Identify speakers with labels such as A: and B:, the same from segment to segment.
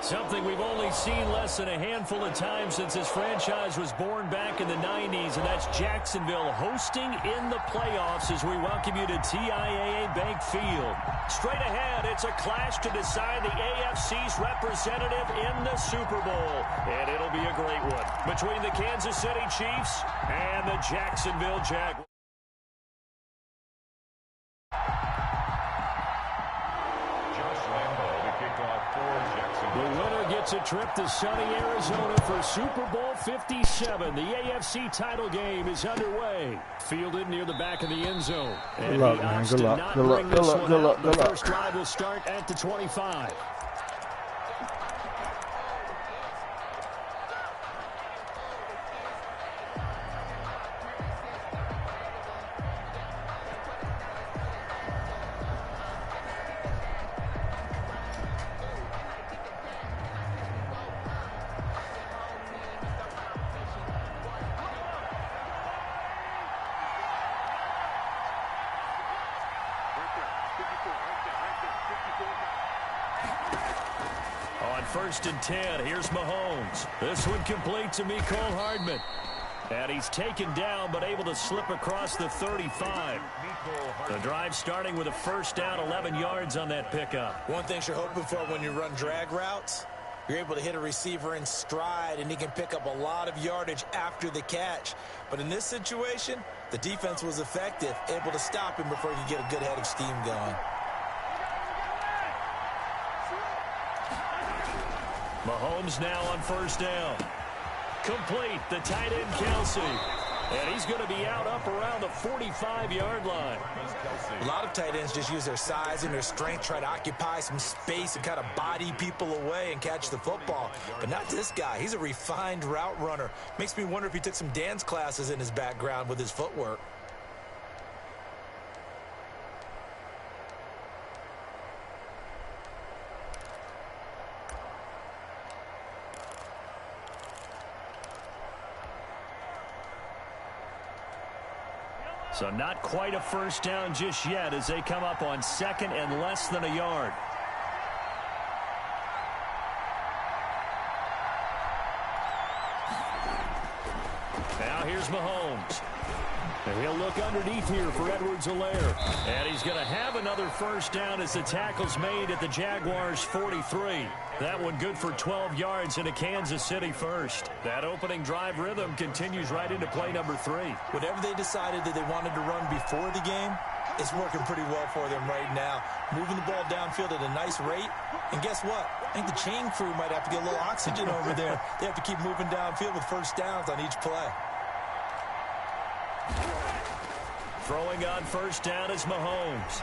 A: Something we've only seen less than a handful of times since this franchise was born back in the 90s, and that's Jacksonville hosting in the playoffs as we welcome you to TIAA Bank Field. Straight ahead, it's a clash to decide the AFC's representative in the Super Bowl, and it'll be a great one between the Kansas City Chiefs and the Jacksonville Jaguars. The winner gets a trip to sunny Arizona for Super Bowl 57. The AFC title game is underway. Fielded near the back of the end zone.
B: Good luck, man. Good luck. Good luck. Good luck. Good luck.
A: The first drive will start at the 25. First and 10, here's Mahomes. This one complete to Mecole Hardman. And he's taken down, but able to slip across the 35. The drive starting with a first down, 11 yards on that pickup.
C: One thing you're hoping for when you run drag routes, you're able to hit a receiver in stride, and he can pick up a lot of yardage after the catch. But in this situation, the defense was effective, able to stop him before he could get a good head of steam going.
A: Mahomes now on first down. Complete, the tight end Kelsey. And he's going to be out up around the 45-yard line.
C: A lot of tight ends just use their size and their strength, try to occupy some space and kind of body people away and catch the football. But not this guy. He's a refined route runner. Makes me wonder if he took some dance classes in his background with his footwork.
A: So not quite a first down just yet as they come up on second and less than a yard. Now here's Mahomes. And he'll look underneath here for Edwards-Helaire. And he's going to have another first down as the tackle's made at the Jaguars' 43. That one good for 12 yards and a Kansas City first. That opening drive rhythm continues right into play number 3.
C: Whatever they decided that they wanted to run before the game, it's working pretty well for them right now. Moving the ball downfield at a nice rate. And guess what? I think the chain crew might have to get a little oxygen over there. They have to keep moving downfield with first downs on each play.
A: Throwing on first down is Mahomes.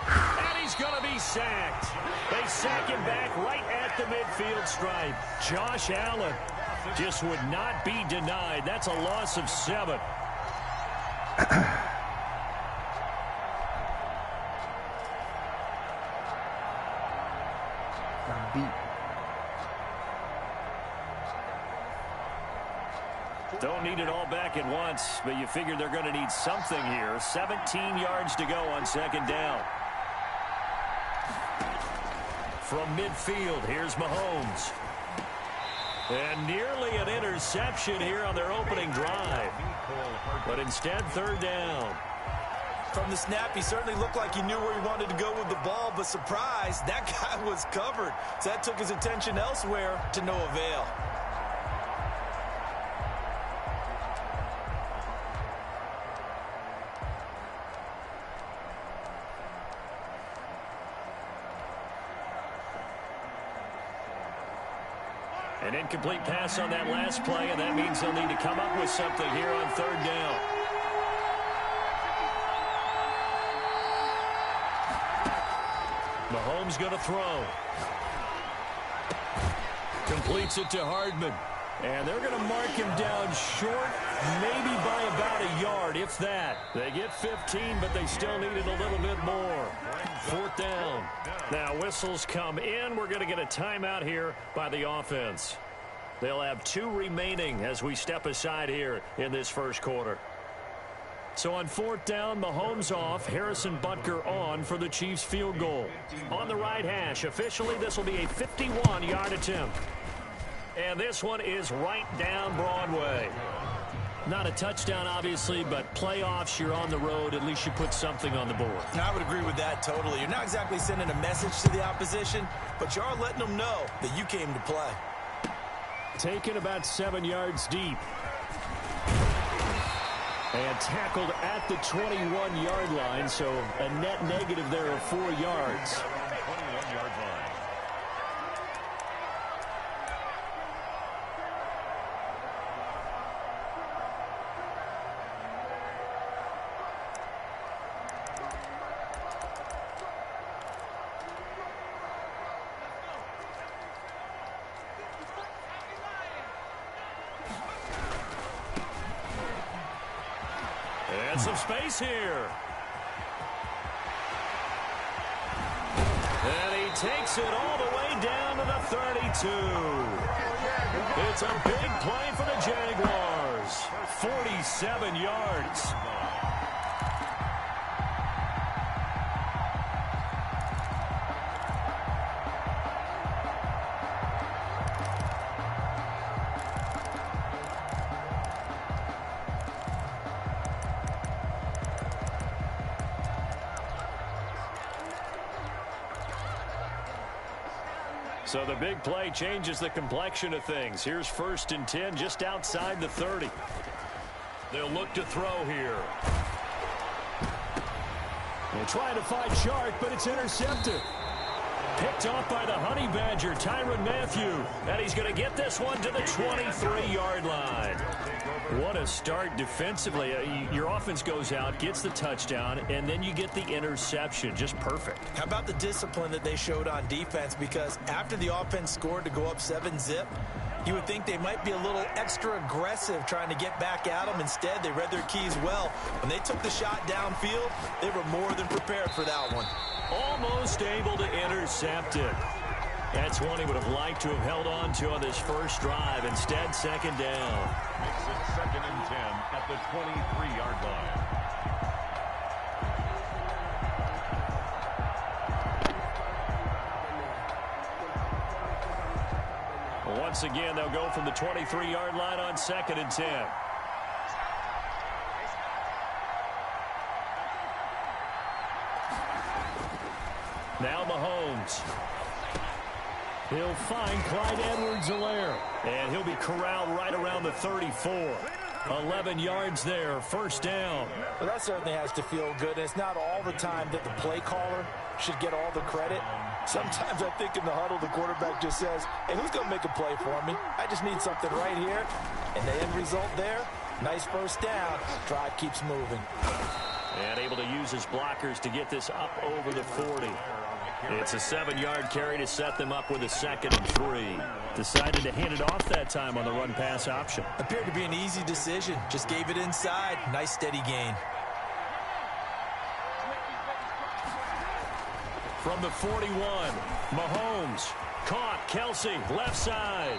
A: And he's going to be sacked. They sack him back right at the midfield stripe. Josh Allen just would not be denied. That's a loss of 7. Don't need it all back at once, but you figure they're going to need something here. 17 yards to go on second down. From midfield, here's Mahomes. And nearly an interception here on their opening drive. But instead, third down.
C: From the snap, he certainly looked like he knew where he wanted to go with the ball, but surprise, that guy was covered. So that took his attention elsewhere to no avail.
A: An incomplete pass on that last play, and that means they'll need to come up with something here on third down. Mahomes going to throw. Completes it to Hardman. And they're going to mark him down short, maybe by about a yard, if that. They get 15, but they still needed a little bit more. Fourth down. Now whistles come in. We're going to get a timeout here by the offense. They'll have 2 remaining as we step aside here in this first quarter. So on 4th down, Mahomes off, Harrison Butker on for the Chiefs field goal. On the right hash, officially this will be a 51-yard attempt. And this one is right down Broadway. Not a touchdown, obviously, but playoffs, you're on the road. At least you put something on the board.
C: I would agree with that totally. You're not exactly sending a message to the opposition, but you are letting them know that you came to play.
A: Taken about 7 yards deep. And tackled at the 21-yard line, so a net negative there of 4 yards.
D: 21-yard line.
A: And some space here. And he takes it all the way down to the 32. It's a big play for the Jaguars. 47 yards. So the big play changes the complexion of things. Here's 1st and 10 just outside the 30. They'll look to throw here. They're trying to find Shark, but it's intercepted. Picked off by the Honey Badger, Tyrann Mathieu. And he's going to get this one to the 23-yard line. What a start defensively. Your offense goes out, gets the touchdown, and then you get the interception. Just perfect. How about the discipline that they showed on defense? Because after the offense scored to go up 7-zip, you would think they might be a little extra aggressive trying to get back at them. Instead, they read their keys well. When they took the shot downfield, they were more than prepared for that one. Almost able to intercept it. That's one he would have liked to have held on to on this first drive. Instead, 2nd down.
D: Makes it 2nd and 10 at the 23-yard line.
A: Once again, they'll go from the 23-yard line on 2nd and 10. Now Mahomes. He'll find Clyde Edwards-Helaire. And he'll be corralled right around the 34. 11 yards there, 1st down.
C: Well, that certainly has to feel good. And it's not all the time that the play caller should get all the credit. Sometimes I think in the huddle, the quarterback just says, hey, who's going to make a play for me? I just need something right here. And the end result there, nice 1st down. Drive keeps moving.
A: And able to use his blockers to get this up over the 40. It's a 7-yard carry to set them up with a 2nd and 3. Decided to hand it off that time on the run-pass option. Appeared to be an easy decision. Just gave it inside. Nice steady gain. From the 41, Mahomes. Caught, Kelsey, left side.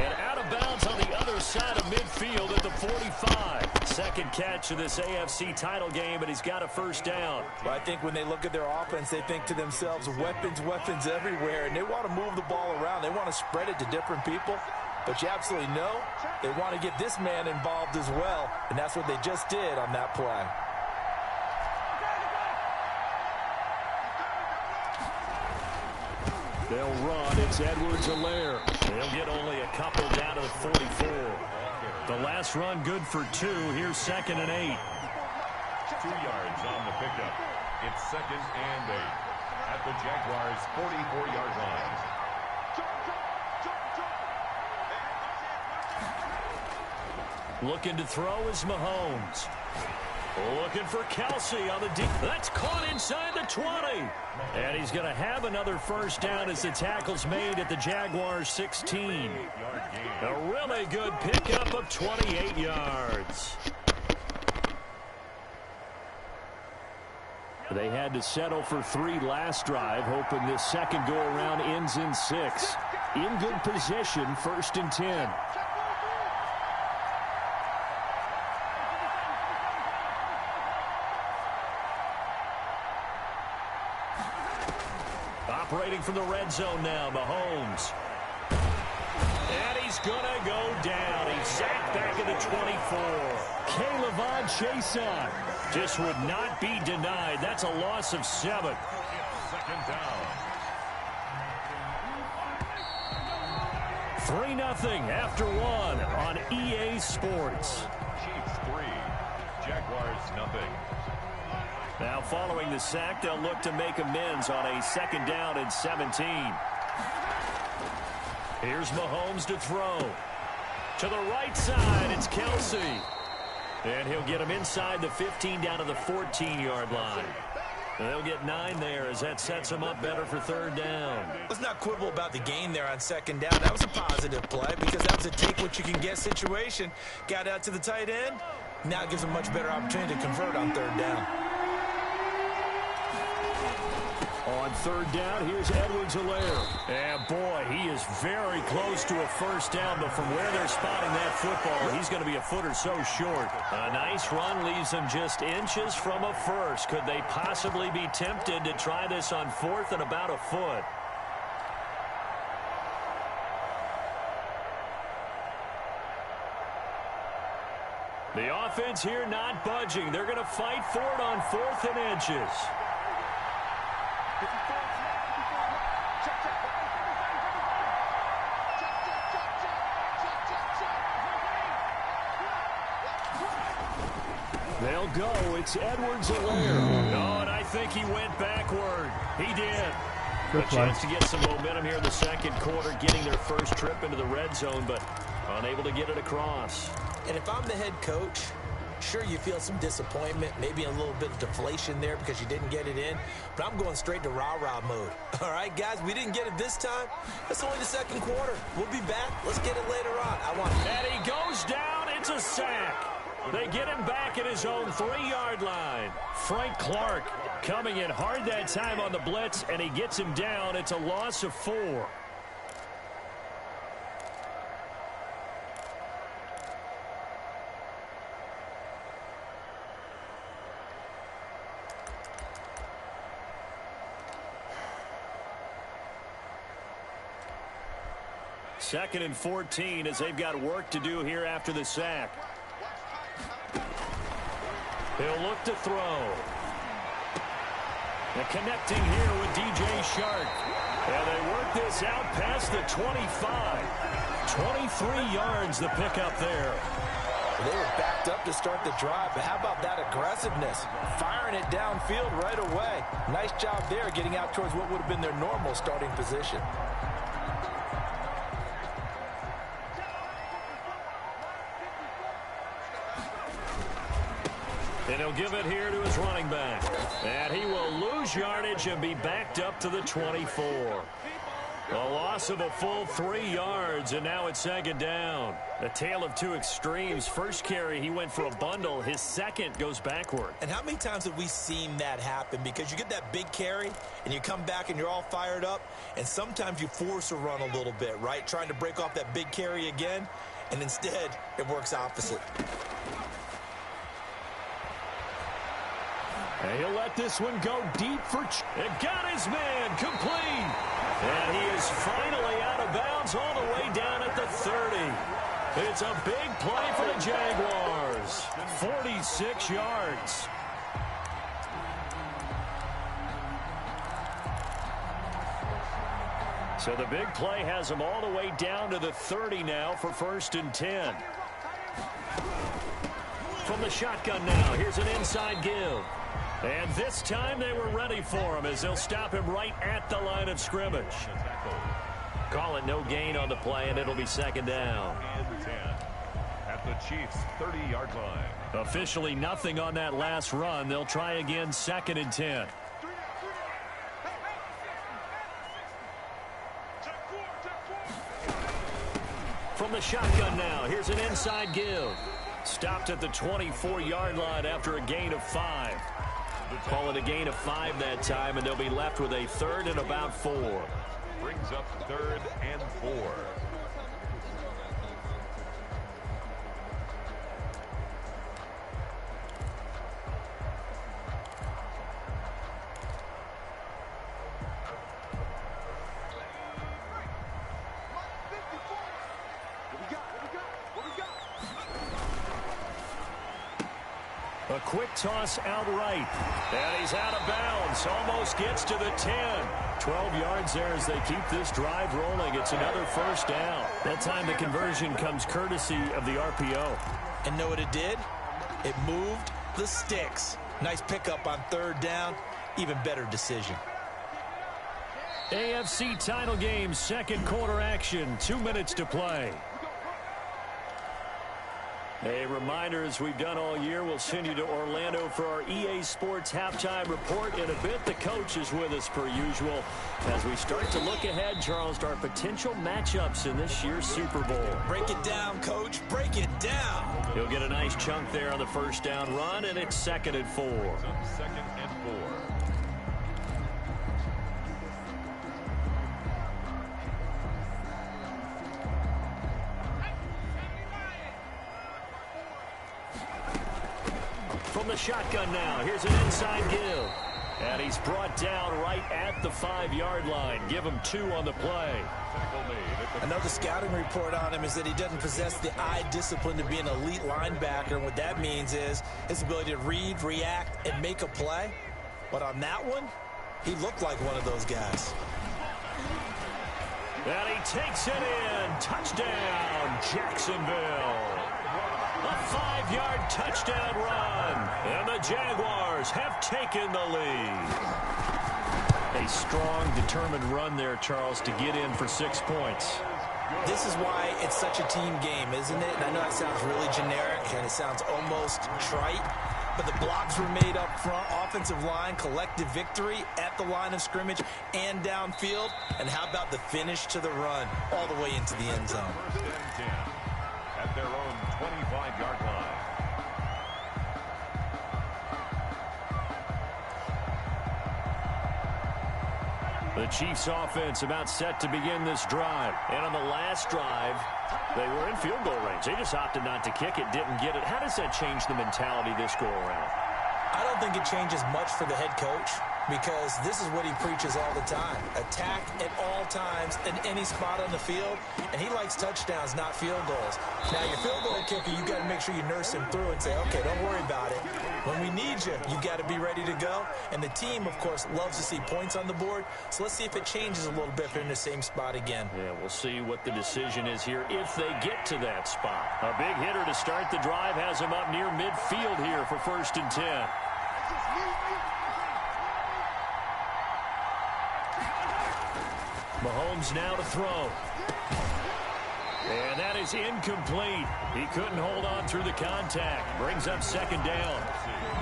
A: And out of bounds on the other side of midfield at the 45. 2nd catch of this AFC title game, and he's got a 1st down. Well, I think when they look at their offense, they think to themselves, weapons, weapons everywhere, and they want to move the ball around. They want to spread it to different people. But you absolutely know they want to get this man involved as well, and that's what they just did on that play. They'll run. It's Edwards-Helaire. They'll get only a couple down to the 44. The last run good for 2. Here's 2nd and 8.
D: 2 yards on the pickup. It's 2nd and 8 at the Jaguars' 44-yard line.
A: Looking to throw is Mahomes. Looking for Kelsey on the deep. That's caught inside the 20. And he's going to have another 1st down as the tackle's made at the Jaguars' 16. A really good pickup of 28 yards. They had to settle for 3 last drive, hoping this second go-around ends in 6. In good position, 1st and 10. .
D: 2
A: operating from the red zone now. Mahomes. And he's going to go down. He's sacked back at the 24. K'Lavon Chaisson just would not be denied. That's a loss of 7.
D: Second down.
A: 3-0 after 1 on EA Sports.
D: Chiefs 3, Jaguars 0.
A: Now following the sack, they'll look to make amends on a 2nd down and 17. Here's Mahomes to throw. To the right side, it's Kelsey. And he'll get him inside the 15 down to the 14-yard line. They'll get 9 there as that sets them up better for 3rd down.
C: Let's not quibble about the gain there on 2nd down. That was a positive play because that was a take-what-you-can-get situation. Got out to the tight end. Now gives them a much better opportunity to convert on 3rd down.
A: On 3rd down, here's Edwards-Helaire. And boy, he is very close to a 1st down, but from where they're spotting that football, he's going to be a foot or so short. A nice run leaves them just inches from a 1st. Could they possibly be tempted to try this on 4th and about a foot? The offense here not budging. They're going to fight for it on 4th and inches. They'll go. It's Edwards-Helaire. Oh, and I think he went backward. He did.
B: Good
A: A chance to get some momentum here in the 2nd quarter, getting their 1st trip into the red zone, but unable to get it across.
C: And if I'm the head coach, sure, you feel some disappointment, maybe a little bit of deflation there because you didn't get it in, but I'm going straight to rah-rah mode. All right, guys, we didn't get it this time. It's only the 2nd quarter. We'll be back. Let's get it later on.
A: And he goes down. It's a sack. They get him back at his own 3-yard line. Frank Clark coming in hard that time on the blitz, and he gets him down. It's a loss of 4. Second and 14 as they've got work to do here after the sack. He'll look to throw. And connecting here with DJ Shark. And they work this out past the 25. 23 yards the pickup there.
C: They were backed up to start the drive, but how about that aggressiveness? Firing it downfield right away. Nice job there getting out towards what would have been their normal starting position.
A: And he'll give it here to his running back. And he will lose yardage and be backed up to the 24. A loss of a full 3 yards, and now it's 2nd down. A tale of 2 extremes. First carry, he went for a bundle. His 2nd goes backward.
C: And how many times have we seen that happen? Because you get that big carry, and you come back and you're all fired up, and sometimes you force a run a little bit, right? Trying to break off that big carry again, and instead it works opposite.
A: And he'll let this one go deep for... It got his man complete. And he is finally out of bounds all the way down at the 30. It's a big play for the Jaguars. 46 yards. So the big play has them all the way down to the 30 now for 1st and 10. From the shotgun now, here's an inside give. And this time they were ready for him as they'll stop him right at the line of scrimmage. Call it no gain on the play, and it'll be 2nd down.
D: And 10 at the Chiefs' 30-yard line.
A: Officially nothing on that last run. They'll try again 2nd and 10. From the shotgun now, here's an inside give. Stopped at the 24-yard line after a gain of 5. Call it a gain of 5 that time, and they'll be left with a 3rd and about 4.
D: Brings up 3rd and 4.
A: A quick toss out right. And he's out of bounds. Almost gets to the 10. 12 yards there as they keep this drive rolling. It's another first down. That time the conversion comes courtesy of the RPO.
C: And know what it did? It moved the sticks. Nice pickup on third down. Even better decision.
A: AFC title game, second quarter action. 2 minutes to play. A reminder, as we've done all year, we'll send you to Orlando for our EA Sports halftime report. In a bit, the coach is with us per usual as we start to look ahead, Charles, to our potential matchups in this year's Super Bowl.
C: Break it down, Coach. Break it down.
A: He'll get a nice chunk there on the first down run, and it's 2nd and 4.
D: Second and 4.
A: From the shotgun now, here's an inside give. And he's brought down right at the 5-yard line. Give him 2 on the play.
C: Another scouting report on him is that he doesn't possess the eye discipline to be an elite linebacker. And what that means is his ability to read, react, and make a play. But on that one, he looked like one of those guys.
A: And he takes it in. Touchdown, Jacksonville. A 5-yard touchdown run. And the Jaguars have taken the lead. A strong, determined run there, Charles, to get in for 6 points.
C: This is why it's such a team game, isn't it? And I know that sounds really generic and it sounds almost trite, but the blocks were made up front, offensive line, collective victory at the line of scrimmage and downfield. And how about the finish to the run all the way into the end zone?
D: First and 10 at their own 25-yard line.
A: The Chiefs offense about set to begin this drive. And on the last drive, they were in field goal range. They just opted not to kick it, didn't get it. How does that change the mentality this go around?
C: I don't think it changes much for the head coach because this is what he preaches all the time. Attack at all times in any spot on the field, and he likes touchdowns, not field goals. Now, your field goal kicker, you got to make sure you nurse him through and say, okay, don't worry about it. When we need you, you got to be ready to go. And the team, of course, loves to see points on the board. So let's see if it changes a little bit if they're in the same spot again.
A: Yeah, we'll see what the decision is here if they get to that spot. A big hitter to start the drive has him up near midfield here for 1st and 10. Mahomes now to throw. And that is incomplete. He couldn't hold on through the contact. Brings up 2nd down.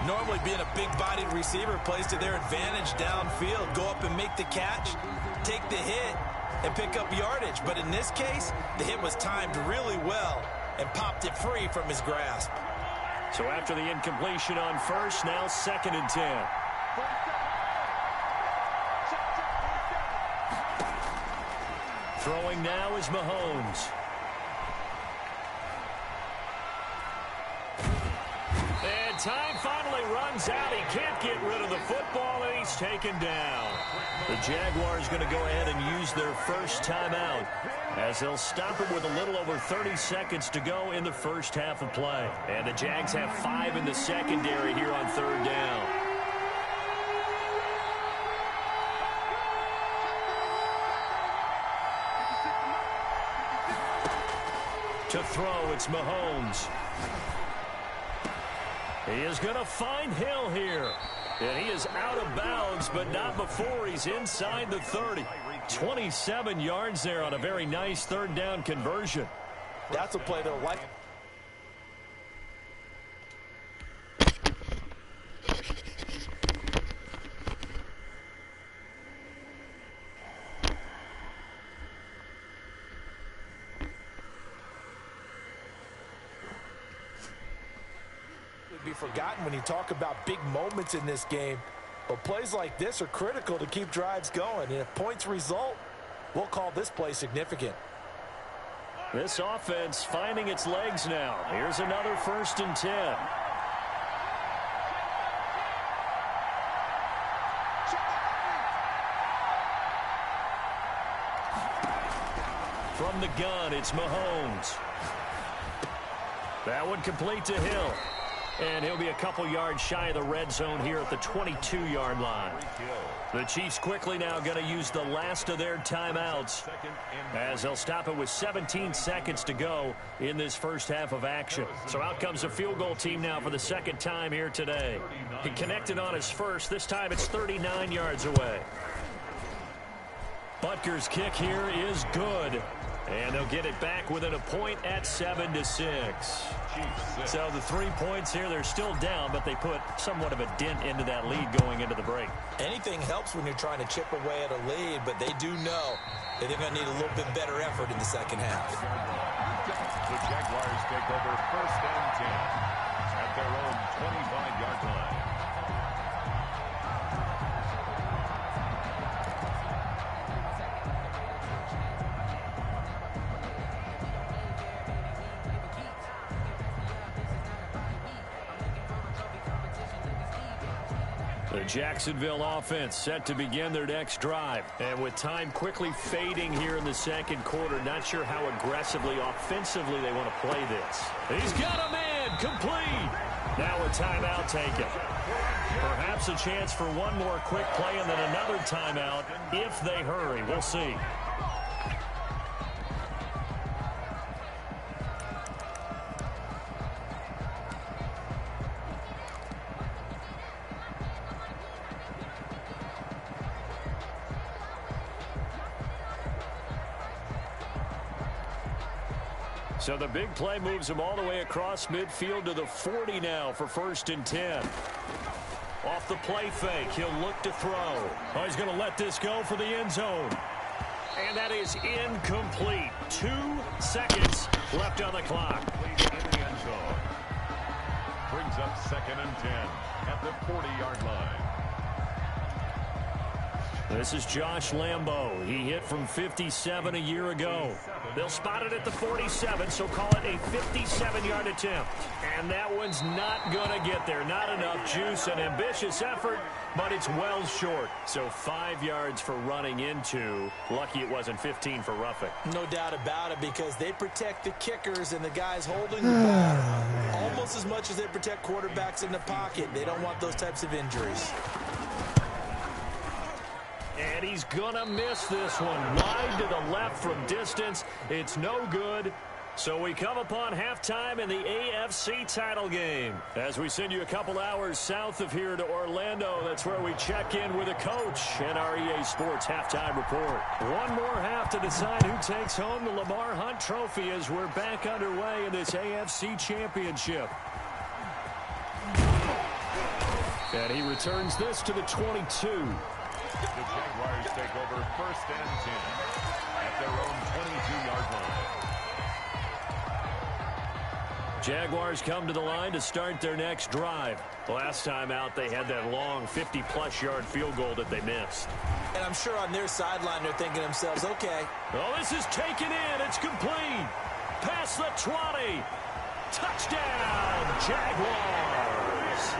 C: Normally being a big-bodied receiver plays to their advantage downfield. Go up and make the catch, take the hit, and pick up yardage. But in this case, the hit was timed really well and popped it free from his grasp.
A: So after the incompletion on first, now 2nd and 10. Throwing now is Mahomes. And time finally runs out. He can't get rid of the football, and he's taken down. The Jaguars going to go ahead and use their first timeout as they'll stop it with a little over 30 seconds to go in the first half of play. And the Jags have 5 in the secondary here on 3rd down. To throw, it's Mahomes. He is going to find Hill here. And he is out of bounds, but not before he's inside the 30. 27 yards there on a very nice 3rd down conversion.
C: That's a play they'll like. Be forgotten when you talk about big moments in this game, but plays like this are critical to keep drives going, and if points result, we'll call this play significant.
A: This offense finding its legs now. Here's another 1st and 10. From the gun, it's Mahomes. That one complete to Hill. And he'll be a couple yards shy of the red zone here at the 22-yard line. The Chiefs quickly now going to use the last of their timeouts as they'll stop it with 17 seconds to go in this first half of action. So out comes the field goal team now for the second time here today. He connected on his first. This time it's 39 yards away. Butker's kick here is good. And they'll get it back within a point at 7-6. So the 3 points here, they're still down, but they put somewhat of a dent into that lead going into the break.
C: Anything helps when you're trying to chip away at a lead, but they do know that they're going to need a little bit better effort in the second half.
D: The Jaguars take over 1st and 10 at their own 25-yard line.
A: The Jacksonville offense set to begin their next drive. And with time quickly fading here in the second quarter, not sure how aggressively, offensively they want to play this. He's got a man complete. Now a timeout taken. Perhaps a chance for one more quick play and then another timeout if they hurry. We'll see. So the big play moves him all the way across midfield to the 40 now for 1st and 10. Off the play fake, he'll look to throw. Oh, he's going to let this go for the end zone. And that is incomplete. 2 seconds left on the clock.
D: In the end zone. Brings up 2nd and 10 at the 40-yard line.
A: This is Josh Lambo. He hit from 57 a year ago. They'll spot it at the 47, so call it a 57-yard attempt. And that one's not going to get there. Not enough juice, an ambitious effort, but it's well short. So 5 yards for running into. Lucky it wasn't 15 for roughing.
C: No doubt about it, because they protect the kickers and the guys holding the ball almost as much as they protect quarterbacks in the pocket. They don't want those types of injuries.
A: And he's going to miss this one. Wide to the left from distance. It's no good. So we come upon halftime in the AFC title game. As we send you a couple hours south of here to Orlando, that's where we check in with a coach and our EA Sports halftime report. One more half to decide who takes home the Lamar Hunt Trophy as we're back underway in this AFC Championship. And he returns this to the 22.
D: The Jaguars take over 1st and 10 at their own 22-yard line.
A: Jaguars come to the line to start their next drive. Last time out, they had that long 50-plus yard field goal that they missed.
C: And I'm sure on their sideline they're thinking to themselves, okay.
A: Oh, this is taken in. It's complete. Past the 20. Touchdown, Jaguars.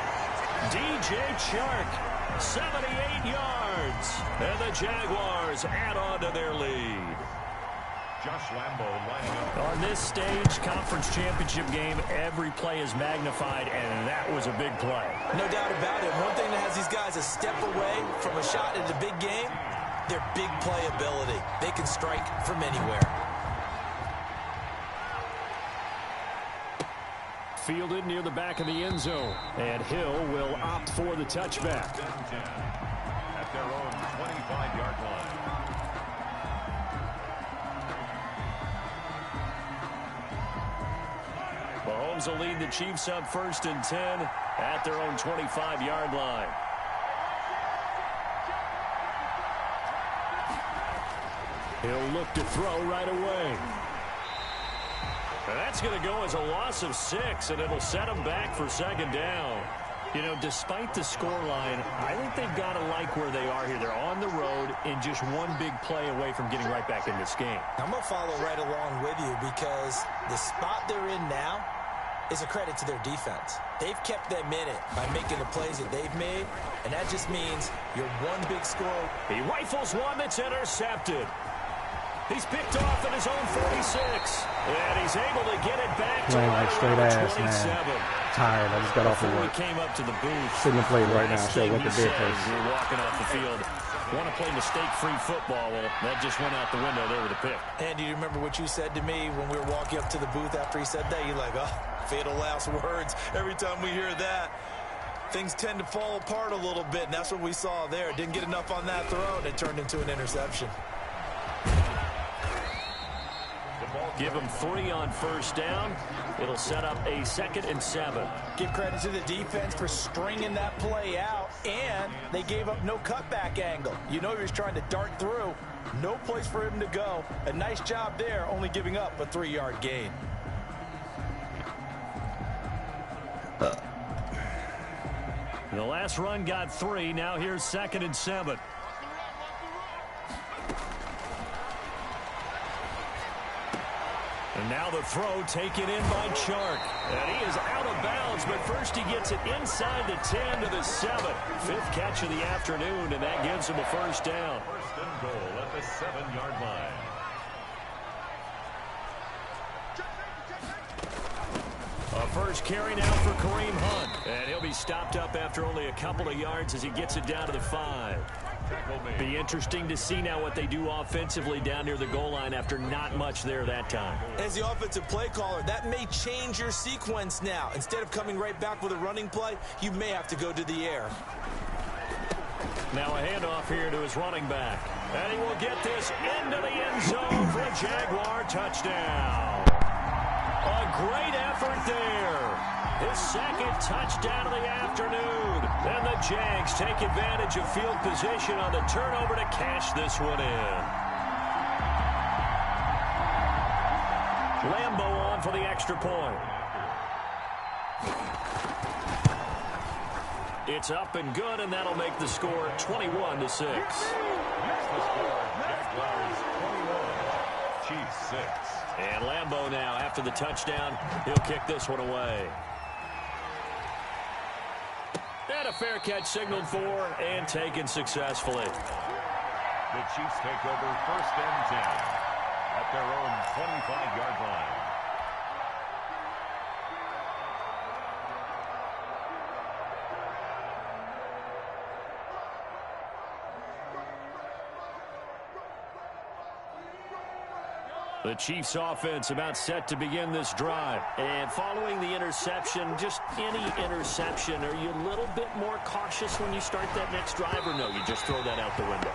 A: DJ Chark. 78 yards, and the Jaguars add on to their lead.
D: Josh Lambo lining up.
A: On this stage, conference championship game, every play is magnified, and that was a big play.
C: No doubt about it. One thing that has these guys a step away from a shot at a big game, their big play ability. They can strike from anywhere.
A: Fielded near the back of the end zone, and Hill will opt for the touchback.
D: At their own 25-yard line.
A: Mahomes will lead the Chiefs up 1st and 10 at their own 25-yard line. He'll look to throw right away. That's going to go as a loss of 6, and it'll set them back for 2nd down. You know, despite the scoreline, I think they've got to like where they are here. They're on the road and just one big play away from getting right back in this game.
C: I'm going to follow right along with you because the spot they're in now is a credit to their defense. They've kept them in it by making the plays that they've made, and that just means you're one big score.
A: He rifles one that's intercepted. He's picked off at his own 46. And he's able to get it back to
B: like straight ass,
A: 27.
B: man. Tired. I just got off of work.
A: He came up to the booth.
B: Sitting and played right now. Show what the difference.
A: You're walking off the field. Want to play mistake-free football. Well, that just went out the window there with a pick.
C: And do you remember what you said to me when we were walking up to the booth after he said that? You're like, oh, fatal last words. Every time we hear that, things tend to fall apart a little bit, and that's what we saw there. Didn't get enough on that throw, and it turned into an interception.
A: Give them 3 on first down. It'll set up a 2nd and 7.
C: Give credit to the defense for stringing that play out, and they gave up no cutback angle. You know he was trying to dart through. No place for him to go. A nice job there, only giving up a 3-yard gain.
A: The last run got 3. Now here's 2nd and 7. And now the throw taken in by Chark. And he is out of bounds, but first he gets it inside the 10 to the 7. 5th catch of the afternoon, and that gives him a first down.
D: First and goal at the 7-yard line.
A: A first carry now for Kareem Hunt. And he'll be stopped up after only a couple of yards as he gets it down to the 5. Be interesting to see now what they do offensively down near the goal line after not much there that time.
C: As the offensive play caller, that may change your sequence now. Instead of coming right back with a running play, you may have to go to the air.
A: Now a handoff here to his running back. And he will get this into the end zone for a Jaguar touchdown. A great effort there. His 2nd touchdown of the afternoon. And the Jags take advantage of field position on the turnover to cash this one in. Lambo on for the extra point. It's up and good, and that'll make the score 21-6.
D: Here's the score. Jaguars 21, Chiefs 6.
A: And Lambo now, after the touchdown, he'll kick this one away. And a fair catch signaled for and taken successfully.
D: The Chiefs take over 1st and 10 at their own 25-yard line.
A: The Chiefs offense about set to begin this drive. And following the interception, just any interception, are you a little bit more cautious when you start that next drive, or no, you just throw that out the window?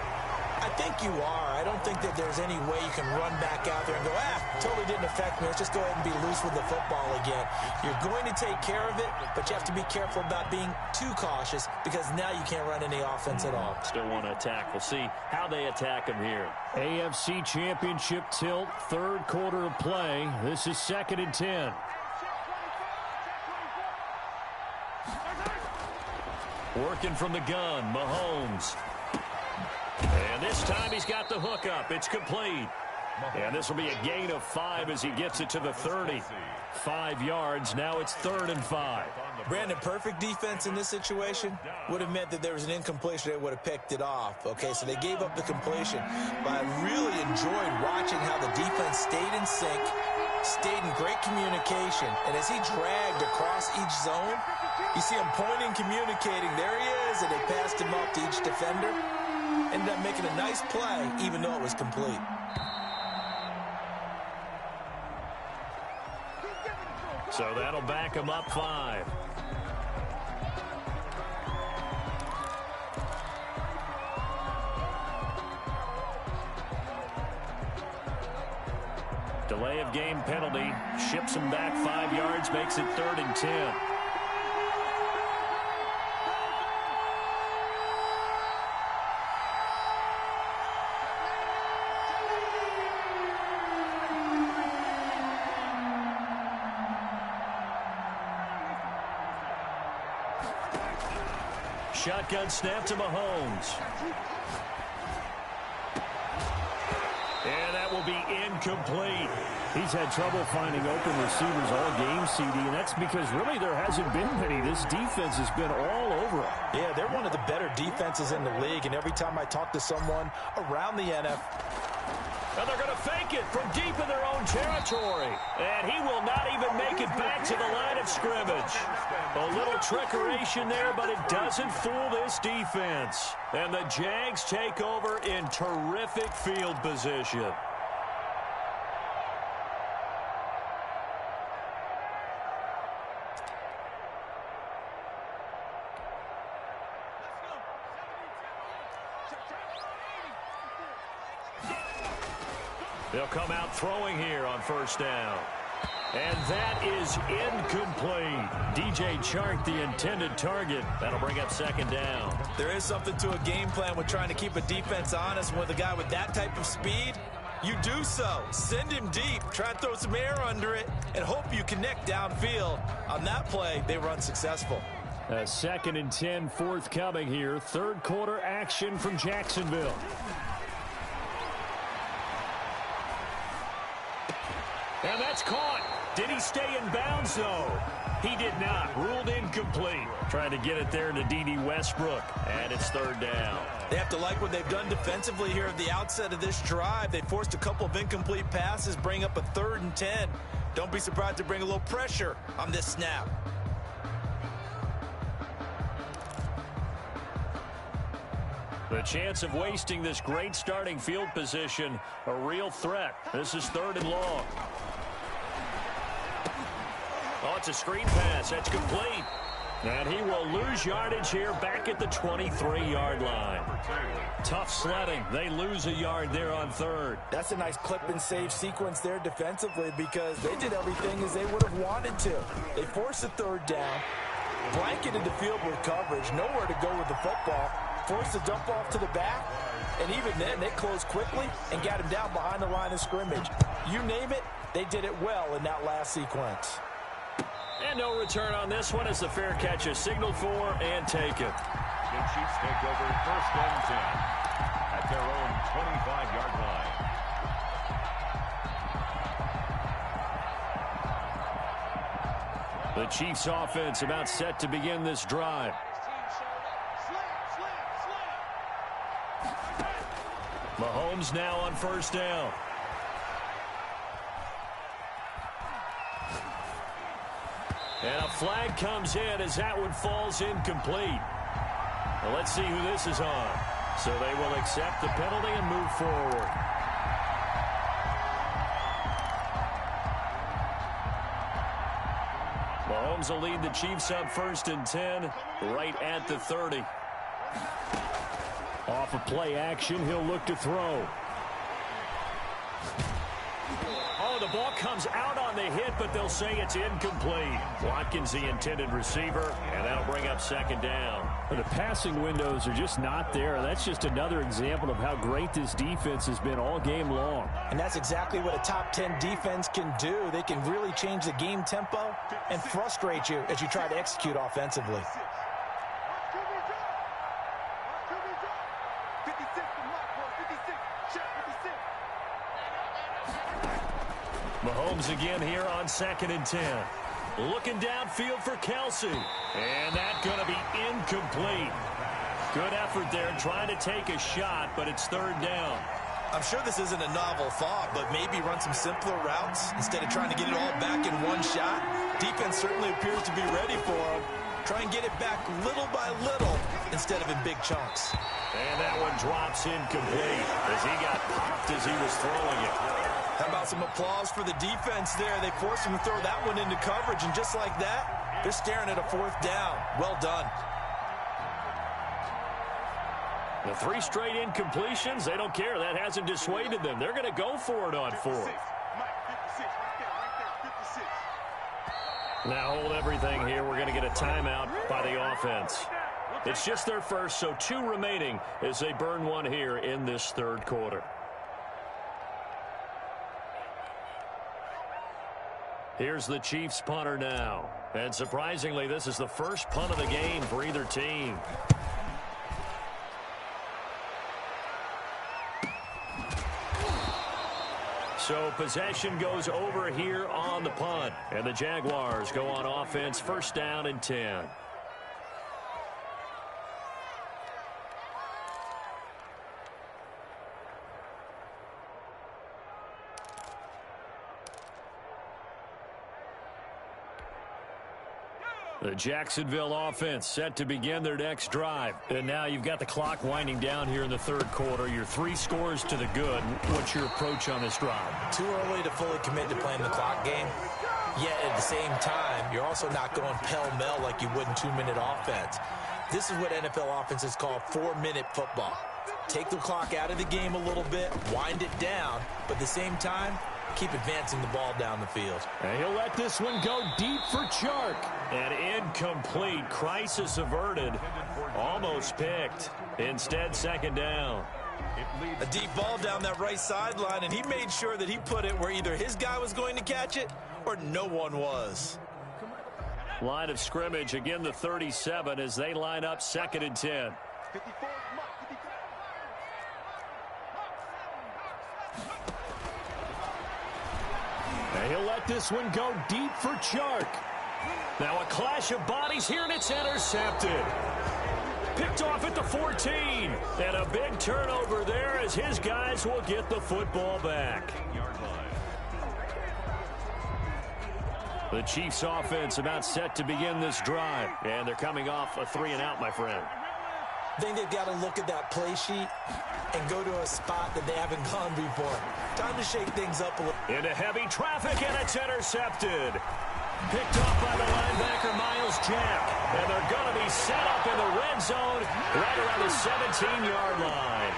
C: I think you are. I don't think that there's any way you can run back out there and go, totally didn't affect me. Let's just go ahead and be loose with the football again. You're going to take care of it, but you have to be careful about being too cautious because now you can't run any offense at all.
A: Still want to attack. We'll see how they attack him here. AFC Championship tilt, 3rd quarter of play. This is 2nd and 10. Working from the gun, Mahomes. And this time he's got the hook up. It's complete. And this will be a gain of 5 as he gets it to the 30. 5 yards. Now it's 3rd and 5.
C: Brandon, perfect defense in this situation would have meant that there was an incompletion. They would have picked it off. Okay, so they gave up the completion. But I really enjoyed watching how the defense stayed in sync, stayed in great communication. And as he dragged across each zone, you see him pointing, communicating. There he is, and they passed him up to each defender. Ended up making a nice play, even though it was complete.
A: So that'll back him up 5. Delay of game penalty. Ships him back 5 yards, makes it 3rd and 10. Shotgun snap to Mahomes. And that will be incomplete.
B: He's had trouble finding open receivers all game, CD, and that's because really there hasn't been many. This defense has been all over him.
C: Yeah, they're one of the better defenses in the league, and every time I talk to someone around the NFL,
A: And they're going to fake it from deep in their own territory. And he will not even make it back to the line of scrimmage. A little trickeration there, but it doesn't fool this defense. And the Jags take over in terrific field position. They'll come out throwing here on first down. And that is incomplete. DJ Chark, the intended target. That'll bring up second down.
C: There is something to a game plan with trying to keep a defense honest. With a guy with that type of speed, you do so. Send him deep. Try and throw some air under it and hope you connect downfield. On that play, they were unsuccessful.
B: A 2nd and 10 forthcoming here. Third quarter action from Jacksonville.
A: And that's caught. Did he stay in bounds, though? He did not. Ruled incomplete. Trying to get it there to D.D. Westbrook. And it's third down.
C: They have to like what they've done defensively here at the outset of this drive. They forced a couple of incomplete passes, bring up a 3rd and 10. Don't be surprised to bring a little pressure on this snap.
A: The chance of wasting this great starting field position, a real threat. This is 3rd and long. Oh, it's a screen pass. That's complete. And he will lose yardage here back at the 23-yard line. Tough sledding. They lose a yard there on 3rd.
C: That's a nice clip and save sequence there defensively because they did everything as they would have wanted to. They forced a 3rd down, blanketed the field with coverage, nowhere to go with the football, forced the dump off to the back, and even then they closed quickly and got him down behind the line of scrimmage. You name it, they did it well in that last sequence.
A: And no return on this one as the fair catch is signaled for and taken.
D: The Chiefs take over 1st and 10 at their own 25-yard line.
A: The Chiefs offense about set to begin this drive. Mahomes now on first down. And a flag comes in as that one falls incomplete. Well, let's see who this is on. So they will accept the penalty and move forward. Mahomes will lead the Chiefs up 1st and 10 right at the 30.
B: Off of play action, he'll look to throw.
A: Oh, the ball comes out on the hit, but they'll say it's incomplete. Watkins, the intended receiver, and that'll bring up second down.
B: The passing windows are just not there. That's just another example of how great this defense has been all game long.
C: And that's exactly what a top 10 defense can do. They can really change the game tempo and frustrate you as you try to execute offensively.
A: Mahomes again here on 2nd and 10. Looking downfield for Kelsey. And that's going to be incomplete. Good effort there trying to take a shot, but it's 3rd down.
C: I'm sure this isn't a novel thought, but maybe run some simpler routes instead of trying to get it all back in one shot. Defense certainly appears to be ready for him. Try and get it back little by little instead of in big chunks.
A: And that one drops incomplete as he got popped as he was throwing it.
C: How about some applause for the defense there? They forced him to throw that one into coverage, and just like that, they're staring at a 4th down. Well done.
A: The 3 straight incompletions, they don't care. That hasn't dissuaded them. They're going to go for it on 4th. Now hold everything here. We're going to get a timeout by the offense. It's just their first, so 2 remaining as they burn one here in this 3rd quarter. Here's the Chiefs punter now. And surprisingly, this is the first punt of the game for either team. So possession goes over here on the punt. And the Jaguars go on offense, 1st down and 10. The Jacksonville offense set to begin their next drive. And now you've got the clock winding down here in the third quarter. You're 3 scores to the good. What's your approach on this drive?
C: Too early to fully commit to playing the clock game. Yet at the same time, you're also not going pell-mell like you would in 2-minute offense. This is what NFL offenses call 4-minute football. Take the clock out of the game a little bit, wind it down, but at the same time, keep advancing the ball down the field.
A: And he'll let this one go deep for Chark. And incomplete. Crisis averted. Almost picked. Instead, second down.
C: A deep ball down that right sideline, and he made sure that he put it where either his guy was going to catch it or no one was.
A: Line of scrimmage, again the 37 as they line up 2nd and 10. And he'll let this one go deep for Chark. Now a clash of bodies here, and it's intercepted. Picked off at the 14. And a big turnover there as his guys will get the football back. The Chiefs offense about set to begin this drive. And they're coming off a 3-and-out, my friend.
C: I think they've got to look at that play sheet and go to a spot that they haven't gone before. Time to shake things up a little.
A: Into heavy traffic, and it's intercepted. Picked off by the linebacker, Miles Jack. And they're going to be set up in the red zone right around the 17-yard line.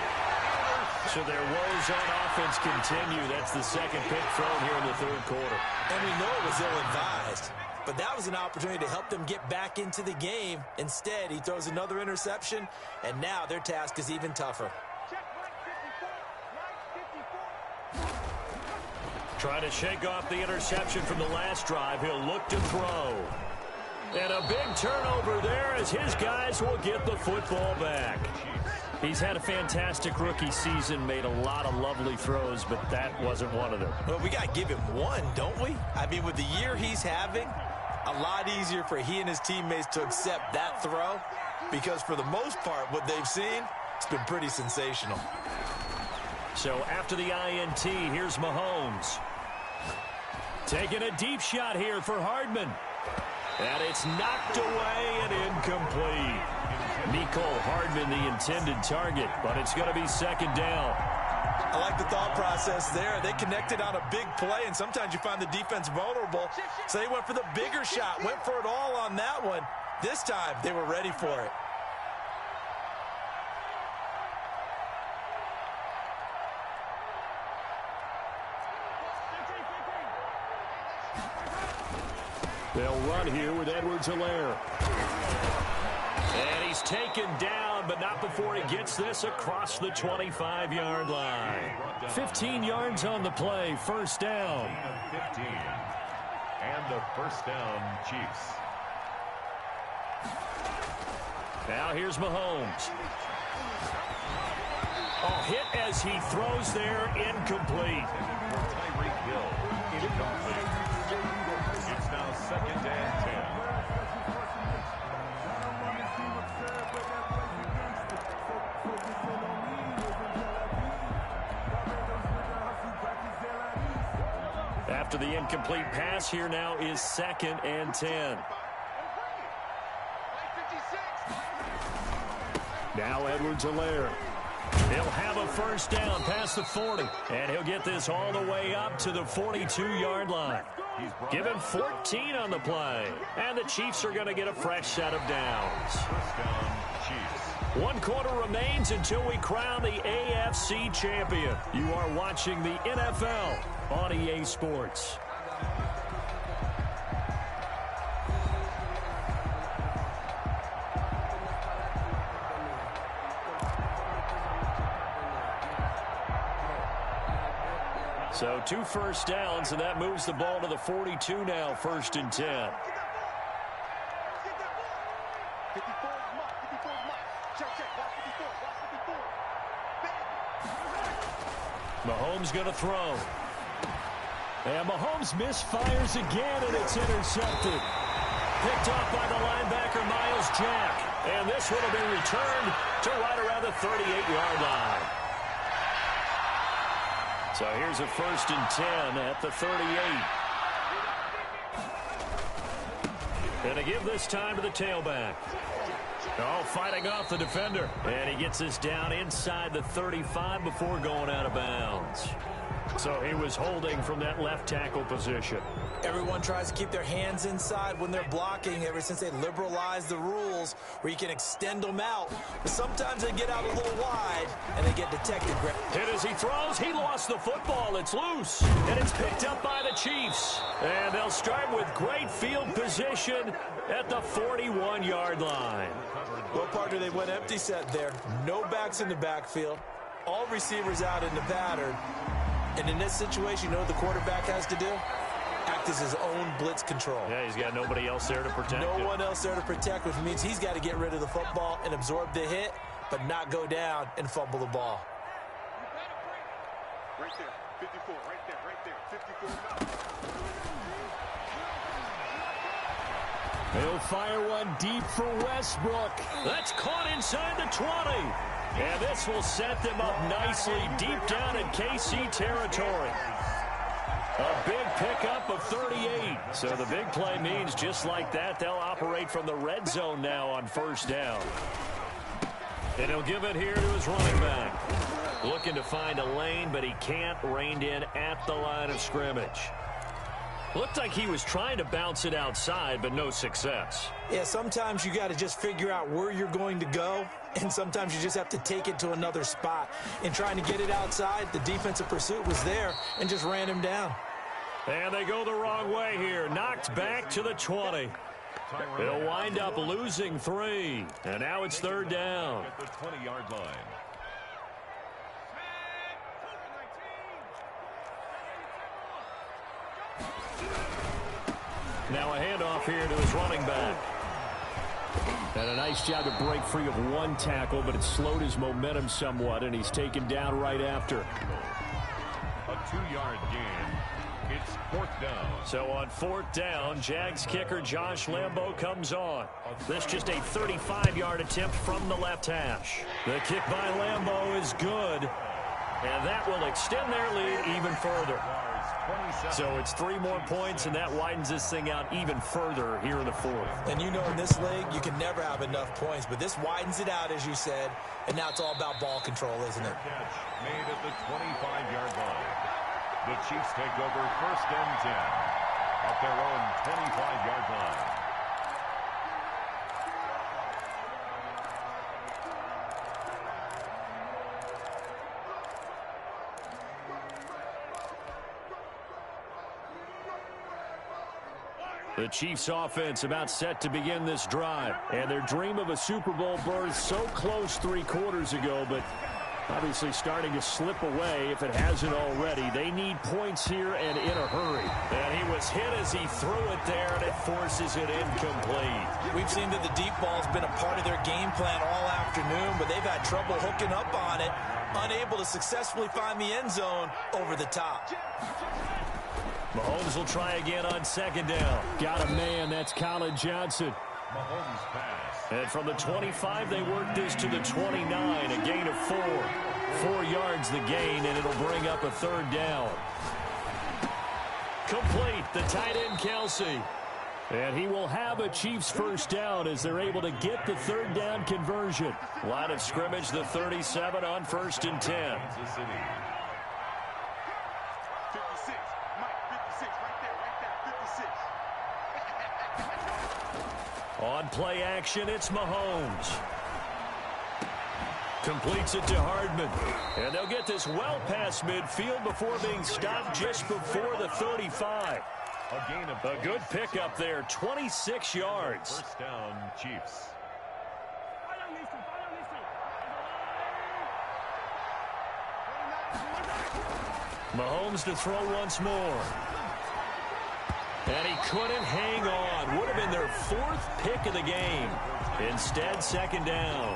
A: So their woes on offense continue. That's the second pick thrown here in the third quarter.
C: And we know it was ill-advised. But that was an opportunity to help them get back into the game. Instead, he throws another interception, and now their task is even tougher.
A: Trying to shake off the interception from the last drive. He'll look to throw. And a big turnover there as his guys will get the football back. He's had a fantastic rookie season, made a lot of lovely throws, but that wasn't one of them.
C: Well, we got to give him one, don't we? I mean, with the year he's having, a lot easier for he and his teammates to accept that throw because for the most part, what they've seen, it's been pretty sensational.
A: So after the INT, here's Mahomes. Taking a deep shot here for Hardman. And it's knocked away and incomplete. Mecole Hardman, the intended target, but it's going to be second down.
C: I like the thought process there. They connected on a big play, and sometimes you find the defense vulnerable. So they went for the bigger shot, went for it all on that one. This time, they were ready for it.
B: They'll run here with Edwards-Helaire.
A: And he's taken down, but not before he gets this across the 25-yard line. 15 yards on the play, first down.
D: 15. And the first down, Chiefs.
A: Now here's Mahomes. Oh, hit as he throws there, incomplete.
D: Tyreek Hill, incomplete. It's now second and 10.
A: After the incomplete pass, here now is second and 10.
B: Now Edwards-Helaire.
A: He'll have a first down past the 40, and he'll get this all the way up to the 42-yard line. Give him 14 on the play, and the Chiefs are going to get a fresh set of downs.
D: First down, Chiefs.
A: 1 quarter remains until we crown the AFC champion. You are watching the NFL on EA Sports. So 2 first downs, and that moves the ball to the 42 now, first and 10. Mahomes going to throw. And Mahomes misfires again, and it's intercepted. Picked off by the linebacker, Miles Jack. And this one will be returned to right around the 38-yard line. So here's a first and 10 at the 38. And to give this time to the tailback. Oh, fighting off the defender. And he gets this down inside the 35 before going out of bounds. So he was holding from that left tackle position.
C: Everyone tries to keep their hands inside when they're blocking ever since they liberalized the rules where you can extend them out. But sometimes they get out a little wide and they get detected.
A: Hit as he throws. He lost the football. It's loose. And it's picked up by the Chiefs. And they'll start with great field position at the 41-yard line.
C: Well, partner, they went empty set there. No backs in the backfield. All receivers out in the pattern. And in this situation, you know what the quarterback has to do? Act as his own blitz control.
A: Yeah, he's got nobody else there to protect
C: him. No one else there to protect, which means he's got to get rid of the football and absorb the hit, but not go down and fumble the ball.
E: Right there, 54, right there, 54.
B: He'll fire one deep for Westbrook.
A: That's caught inside the 20. And this will set them up nicely deep down in KC territory. A big pickup of 38. So the big play means just like that, they'll operate from the red zone now on first down. And he'll give it here to his running back. Looking to find a lane, but he can't. Reined in at the line of scrimmage. Looked like he was trying to bounce it outside, but no success.
C: Yeah, sometimes you got to just figure out where you're going to go, and sometimes you just have to take it to another spot. In trying to get it outside, the defensive pursuit was there and just ran him down.
A: And they go the wrong way here. Knocked back to the 20. They'll wind up losing 3. And now it's third down.
D: At the 20-yard line.
A: Now a handoff here to his running back.
B: And a nice job to break free of one tackle, but it slowed his momentum somewhat, and he's taken down right after.
D: A 2-yard gain. It's fourth down.
A: So on fourth down, Jags kicker Josh Lambo comes on. This just a 35-yard attempt from the left hash. The kick by Lambo is good. And that will extend their lead even further. So it's 3 more points, and that widens this thing out even further here in the fourth.
C: And you know in this league, you can never have enough points, but this widens it out, as you said, and now it's all about ball control, isn't it?
D: Catch made at the 25-yard line. The Chiefs take over first and 10 at their own 25-yard line.
B: The Chiefs offense about set to begin this drive. And their dream of a Super Bowl berth so close 3 quarters ago, but obviously starting to slip away if it hasn't already. They need points here and in a hurry.
A: And he was hit as he threw it there, and it forces it incomplete.
C: We've seen that the deep ball's been a part of their game plan all afternoon, but they've had trouble hooking up on it, unable to successfully find the end zone over the top.
A: Mahomes will try again on second down.
B: Got a man, that's Colin Johnson.
D: Mahomes pass.
A: And from the 25, they work this to the 29, a gain of 4. 4 yards the gain, and it'll bring up a third down. Complete, the tight end Kelsey.
B: And he will have a Chiefs first down as they're able to get the third down conversion.
A: Line of scrimmage, the 37 on first and 10.
D: Kansas City.
E: 56, Mike, 56, right there, 56.
A: On play action, it's Mahomes. Completes it to Hardman. And they'll get this well past midfield before being stopped just before the 35.
D: A gain of
A: a good pickup there, 26 yards.
D: First down, Chiefs.
A: Mahomes to throw once more. And he couldn't hang on. Would have been their 4th pick of the game. Instead, second down.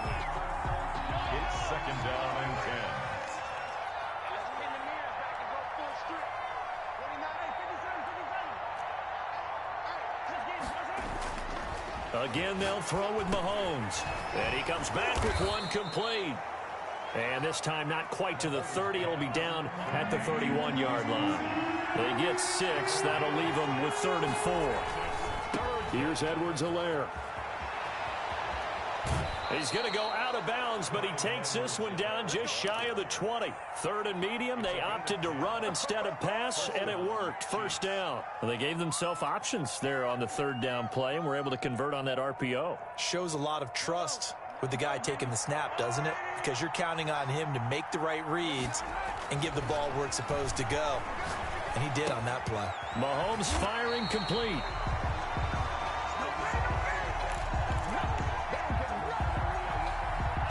D: It's second down and 10.
A: Again, they'll throw with Mahomes. And he comes back with one complete. And this time not quite to the 30. It'll be down at the 31-yard line. They get 6. That'll leave them with 3rd and 4.
D: Third
B: Here's Edwards-Helaire.
A: He's going to go out of bounds, but he takes this one down just shy of the 20. 3rd and medium, they opted to run instead of pass, and it worked. First down. Well, they gave themselves options there on the 3rd down play, and were able to convert on that RPO.
C: Shows a lot of trust with the guy taking the snap, doesn't it? Because you're counting on him to make the right reads and give the ball where it's supposed to go. And he did on that play.
A: Mahomes firing complete.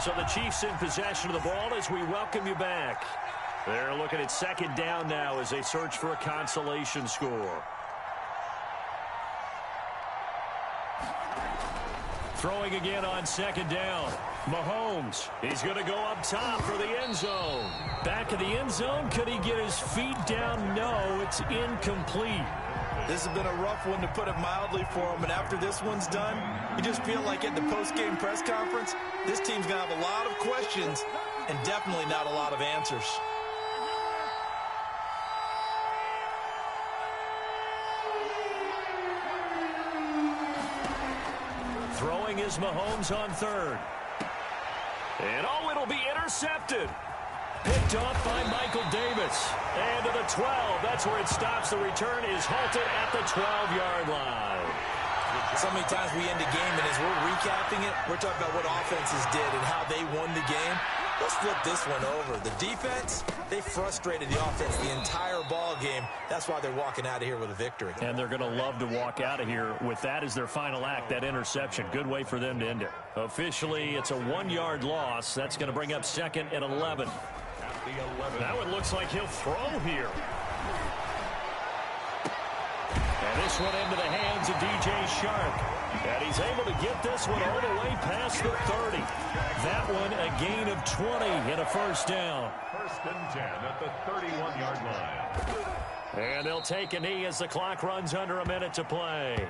A: So the Chiefs in possession of the ball as we welcome you back. They're looking at 2nd down now as they search for a consolation score. Throwing again on 2nd down. Mahomes, he's going to go up top for the end zone. Back in the end zone, could he get his feet down? No, it's incomplete.
C: This has been a rough one, to put it mildly, for him. And after this one's done, you just feel like at the post-game press conference, this team's going to have a lot of questions and definitely not a lot of answers.
A: Throwing is Mahomes on 3rd. And oh, it'll be intercepted. Picked off by Michael Davis. And to the 12. That's where it stops. The return is halted at the 12-yard line.
C: So many times we end a game, and as we're recapping it, we're talking about what offenses did and how they won the game. Let's flip this one over. The defense, they frustrated the offense the entire ball game. That's why they're walking out of here with a victory.
A: And they're going to love to walk out of here with that as their final act, that interception. Good way for them to end it. Officially, it's a 1-yard loss. That's going to bring up 2nd and 11. That one looks like he'll throw here. And this one into the hands of DJ Shark. And he's able to get this one all the way past the 30. That one a gain of 20 and a 1st down.
D: 1st and 10 at the 31-yard line.
A: And they'll take a knee as the clock runs under a minute to play.